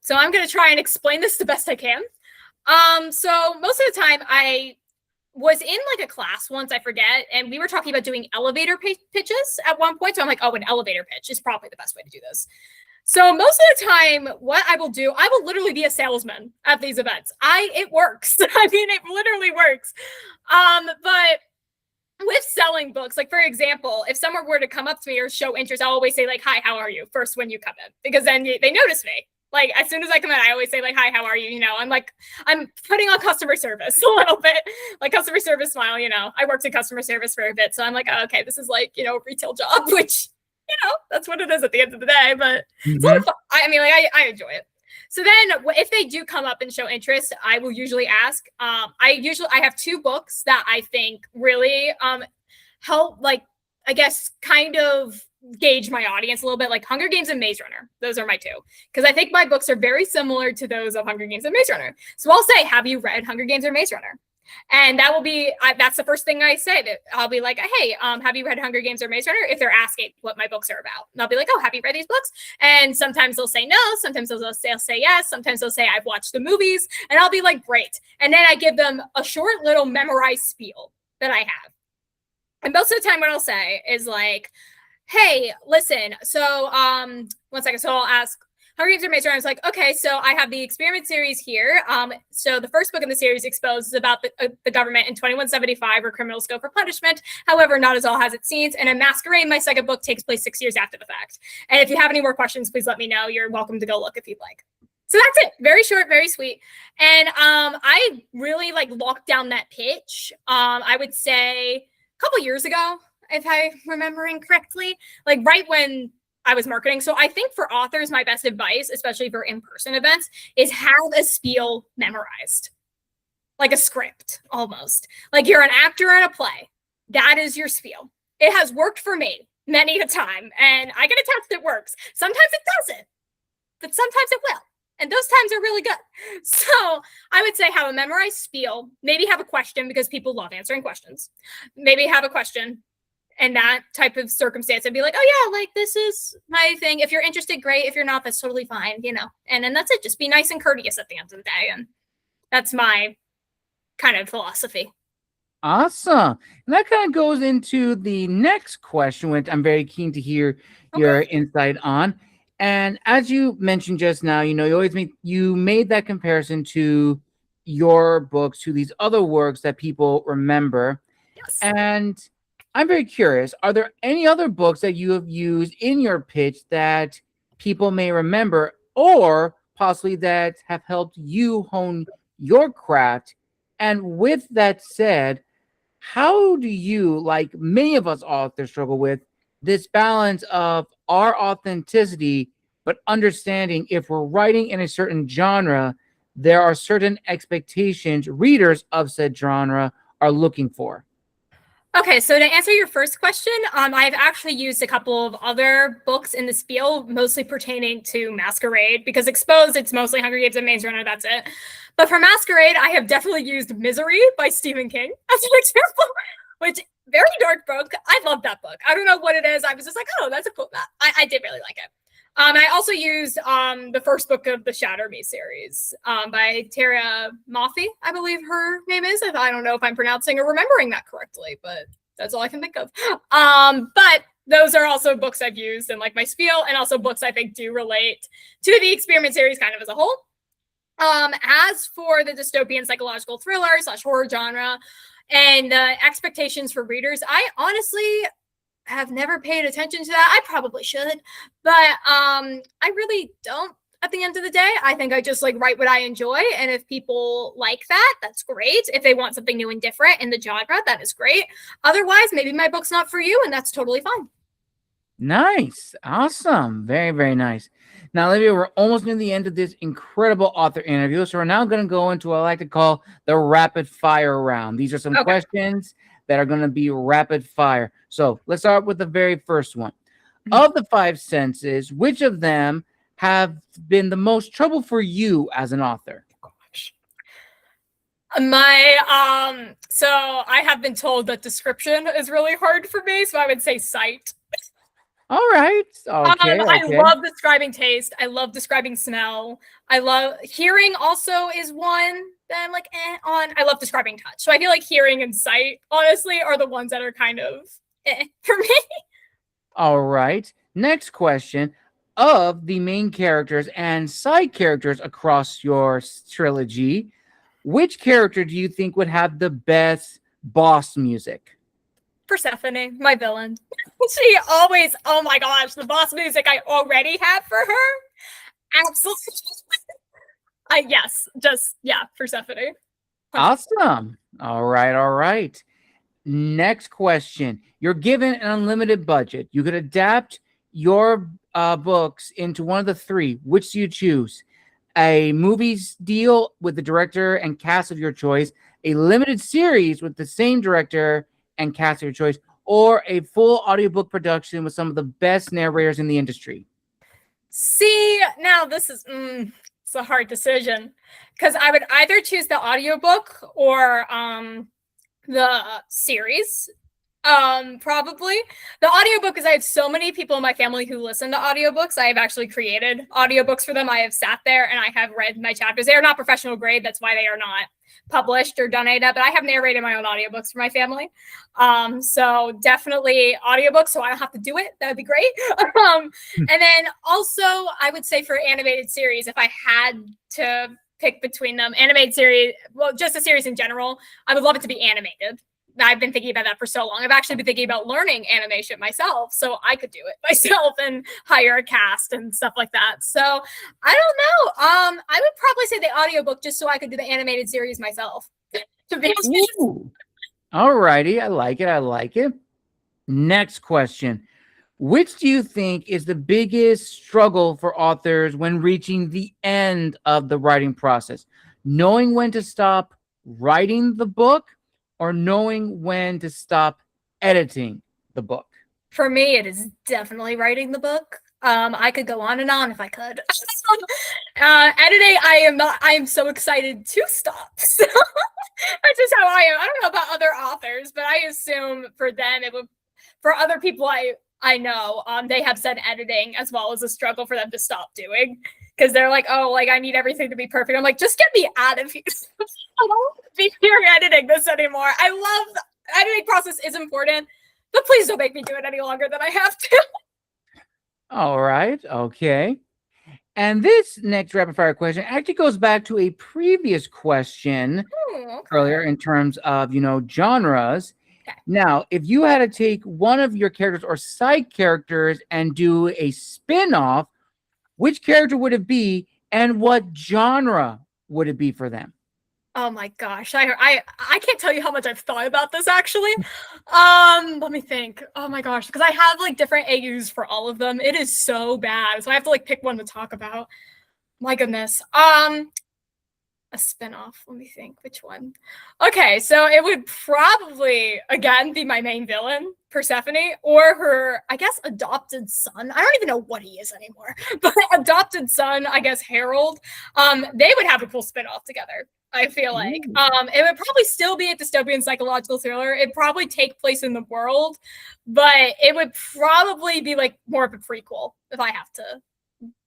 so I'm going to try and explain this the best I can. So most of the time I was in like a class once, I forget, and we were talking about doing elevator pitches at one point. So I'm like, oh, an elevator pitch is probably the best way to do this. So most of the time, what I will do, I will literally be a salesman at these events. It works. I mean, it literally works. But with selling books, like for example, if someone were to come up to me or show interest, I'll always say like, hi, how are you? First when you come in, because then they notice me. Like as soon as I come in, I always say like, hi, how are you? I'm putting on customer service a little bit, like customer service smile, I worked in customer service for a bit. So I'm like, oh, okay, this is like, a retail job, which, that's what it is at the end of the day, but it's a lot of fun. I enjoy it. So then if they do come up and show interest, I will usually ask. I have two books that I think really help, like, I guess, kind of gauge my audience a little bit, like Hunger Games and Maze Runner. Those are my two, because I think my books are very similar to those of Hunger Games and Maze Runner. So I'll say, have you read Hunger Games or Maze Runner? And that will be, that's the first thing I say. That I'll be like, hey, have you read Hunger Games or Maze Runner? If they're asking what my books are about. And I'll be like, oh, have you read these books? And sometimes they'll say no. Sometimes they'll say yes. Sometimes they'll say, I've watched the movies. And I'll be like, great. And then I give them a short little memorized spiel that I have. And most of the time what I'll say is like, hey, listen, so 1 second. So I'll ask, Hunger Games or Maze Runner? I was like, okay, so I have the experiment series here. So the first book in the series exposes about the government in 2175, where criminals go for punishment. However, not as all has it seems. And in Masquerade, my second book takes place 6 years after the fact. And if you have any more questions, please let me know. You're welcome to go look if you'd like. So that's it. Very short, very sweet. And I really like locked down that pitch. I would say a couple years ago, if I'm remembering correctly, like right when I was marketing. So I think for authors, my best advice, especially for in-person events, is have a spiel memorized, like a script almost. Like you're an actor in a play. That is your spiel. It has worked for me many a time, and I can attest it works. Sometimes it doesn't, but sometimes it will. And those times are really good. So I would say have a memorized spiel, maybe have a question because people love answering questions. Maybe have a question. And that type of circumstance, I'd be like, oh yeah, like this is my thing. If you're interested, great. If you're not, that's totally fine, you know. And then that's it. Just be nice and courteous at the end of the day. And that's my kind of philosophy. Awesome. And that kind of goes into the next question, which I'm very keen to hear your insight on. And as you mentioned just now, you know, you made that comparison to your books, to these other works that people remember. Yes. And I'm very curious, are there any other books that you have used in your pitch that people may remember, or possibly that have helped you hone your craft? And with that said, how do you, like many of us authors struggle with, this balance of our authenticity, but understanding if we're writing in a certain genre, there are certain expectations readers of said genre are looking for? Okay, so to answer your first question, I've actually used a couple of other books in this field, mostly pertaining to Masquerade, because Exposed, it's mostly Hunger Games and Maze Runner, that's it. But for Masquerade, I have definitely used Misery by Stephen King as an example, which very dark book. I love that book. I don't know what it is. I was just like, oh, that's a cool, I did really like it. I also used the first book of the Shatter Me series by Tara Maffei, I believe her name is. I don't know if I'm pronouncing or remembering that correctly, but that's all I can think of. But those are also books I've used in like my spiel, and also books I think do relate to the experiment series kind of as a whole. As for the dystopian psychological thriller / horror genre and expectations for readers, I honestly have never paid attention to that. I probably should, but I really don't. At the end of the day, I think I just like write what I enjoy, and if people like that, that's great. If they want something new and different in the genre, that is great. Otherwise, maybe my book's not for you, and that's totally fine. Nice. Awesome. Very, very nice. Now, Olivia, we're almost near the end of this incredible author interview, so we're now going to go into what I like to call the rapid fire round. These are some questions that are going to be rapid fire. So let's start with the very first one. Of the 5 senses, which of them have been the most trouble for you as an author? So I have been told that description is really hard for me, so I would say sight. All right. Okay. I love describing taste. I love describing smell. I love hearing also is one that I'm like on. I love describing touch. So I feel like hearing and sight, honestly, are the ones that are kind of for me. All right. Next question. Of the main characters and side characters across your trilogy, which character do you think would have the best boss music? Persephone, my villain. She always, oh my gosh, the boss music I already have for her. Absolutely. Persephone. Awesome. All right. Next question. You're given an unlimited budget. You could adapt your books into one of the 3. Which do you choose? a movies deal with the director and cast of your choice, a limited series with the same director and cast of your choice, or a full audiobook production with some of the best narrators in the industry? See, now this is it's a hard decision because I would either choose the audiobook or the series. Probably the audiobook, because I have so many people in my family who listen to audiobooks. I have actually created audiobooks for them. I have sat there and I have read my chapters. They are not professional grade. That's why they are not published or done any of that, but I have narrated my own audiobooks for my family. So definitely audiobooks, so I don't have to do it. That would be great. And then also I would say for animated series, if I had to pick between them, animated series, well, just a series in general, I would love it to be animated. I've been thinking about that for so long. I've actually been thinking about learning animation myself, so I could do it myself and hire a cast and stuff like that. So I don't know. I would probably say the audiobook just so I could do the animated series myself. To be honest. All righty. I like it. I like it. Next question. Which do you think is the biggest struggle for authors when reaching the end of the writing process? Knowing when to stop writing the book, or knowing when to stop editing the book? For me, it is definitely writing the book. I could go on and on if I could. Editing, I am so excited to stop. So that's just how I am. I don't know about other authors, but I assume for them it would. For other people, I know they have said editing as well as a struggle for them to stop doing, because they're like, oh, like I need everything to be perfect. I'm like, just get me out of here. I don't want to be here editing this anymore. I love the editing process is important, but please don't make me do it any longer than I have to. All right. Okay. And this next rapid fire question actually goes back to a previous question earlier in terms of, genres. Okay. Now, if you had to take one of your characters or side characters and do a spin-off, which character would it be and what genre would it be for them? Oh my gosh. I can't tell you how much I've thought about this actually. Let me think. Oh my gosh. Because I have like different AUs for all of them. It is so bad. So I have to like pick one to talk about. My goodness. A spinoff. Let me think. Which one? Okay, so it would probably again be my main villain, Persephone, or her, I guess, adopted son. I don't even know what he is anymore, but adopted son, I guess, Harold. They would have a cool spinoff together. I feel like it would probably still be a dystopian psychological thriller. It'd probably take place in the world, but it would probably be like more of a prequel if I have to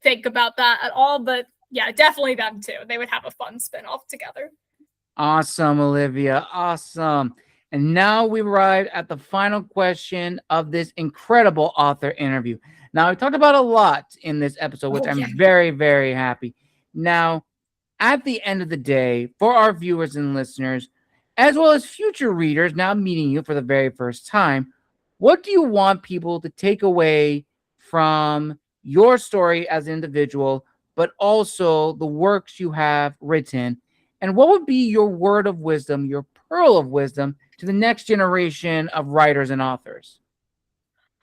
think about that at all. But yeah, definitely them too. They would have a fun spin-off together. Awesome, Olivia. Awesome. And now we arrive at the final question of this incredible author interview. Now, we talked about a lot in this episode, which I'm very, very happy. Now, at the end of the day, for our viewers and listeners, as well as future readers now meeting you for the very first time, what do you want people to take away from your story as an individual, but also the works you have written? And what would be your word of wisdom, your pearl of wisdom to the next generation of writers and authors?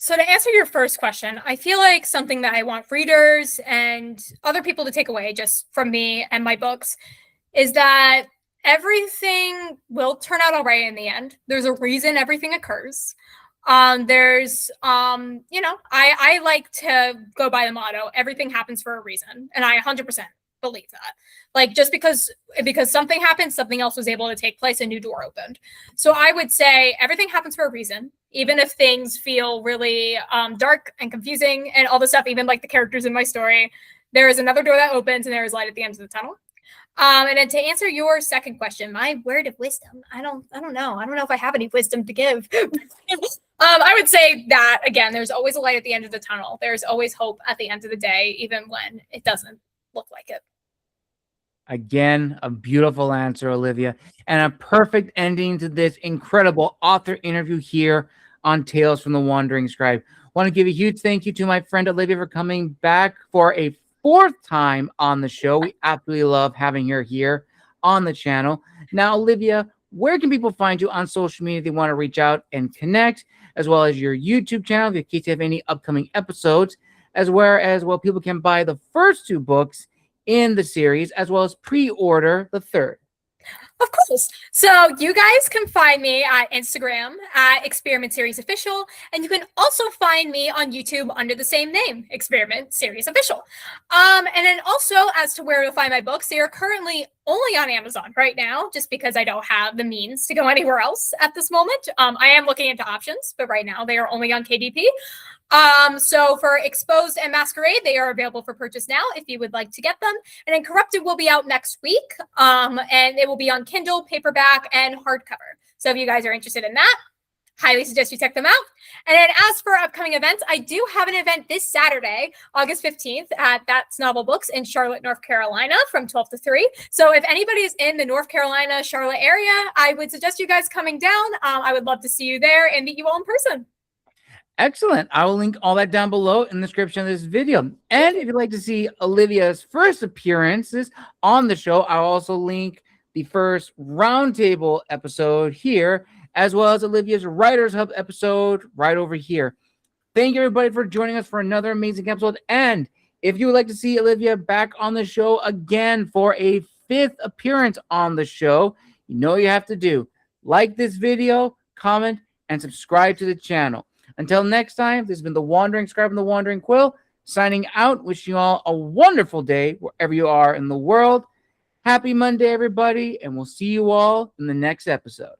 So to answer your first question, I feel like something that I want readers and other people to take away just from me and my books is that everything will turn out all right in the end. There's a reason everything occurs. I like to go by the motto, everything happens for a reason. And I 100% believe that. Like just because something happened, something else was able to take place, a new door opened. So I would say everything happens for a reason, even if things feel really dark and confusing and all the stuff, even like the characters in my story, there is another door that opens and there is light at the end of the tunnel. And then to answer your second question, my word of wisdom, I don't know. I don't know if I have any wisdom to give. I would say that again, there's always a light at the end of the tunnel. There's always hope at the end of the day, even when it doesn't look like it. Again, a beautiful answer, Olivia, and a perfect ending to this incredible author interview here on Tales from the Wandering Scribe. I want to give a huge thank you to my friend Olivia for coming back for a fourth time on the show. We absolutely love having her here on the channel. Now, Olivia, where can people find you on social media if they want to reach out and connect, as well as your YouTube channel in case you have any upcoming episodes, as well as people can buy the first two books in the series, as well as pre-order the third? Of course. So you guys can find me at Instagram at Experiment Series Official, and you can also find me on YouTube under the same name, Experiment Series Official. And then also as to where to find my books, they are currently only on Amazon right now, just because I don't have the means to go anywhere else at this moment. I am looking into options, but right now they are only on KDP. So for Exposed and Masquerade, they are available for purchase now if you would like to get them. And then Corrupted will be out next week. And it will be on Kindle, paperback, and hardcover. So if you guys are interested in that, highly suggest you check them out. And then as for upcoming events, I do have an event this Saturday, August 15th at That's Novel Books in Charlotte, North Carolina from 12 to 3. So if anybody is in the North Carolina, Charlotte area, I would suggest you guys coming down. I would love to see you there and meet you all in person. Excellent. I will link all that down below in the description of this video. And if you'd like to see Olivia's first appearances on the show, I'll also link the first roundtable episode here, as well as Olivia's Writers Hub episode right over here. Thank you, everybody, for joining us for another amazing episode. And if you would like to see Olivia back on the show again for a 5th appearance on the show, you know what you have to do. Like this video, comment, and subscribe to the channel. Until next time, this has been the Wandering Scribe and the Wandering Quill, signing out, wishing you all a wonderful day wherever you are in the world. Happy Monday, everybody, and we'll see you all in the next episode.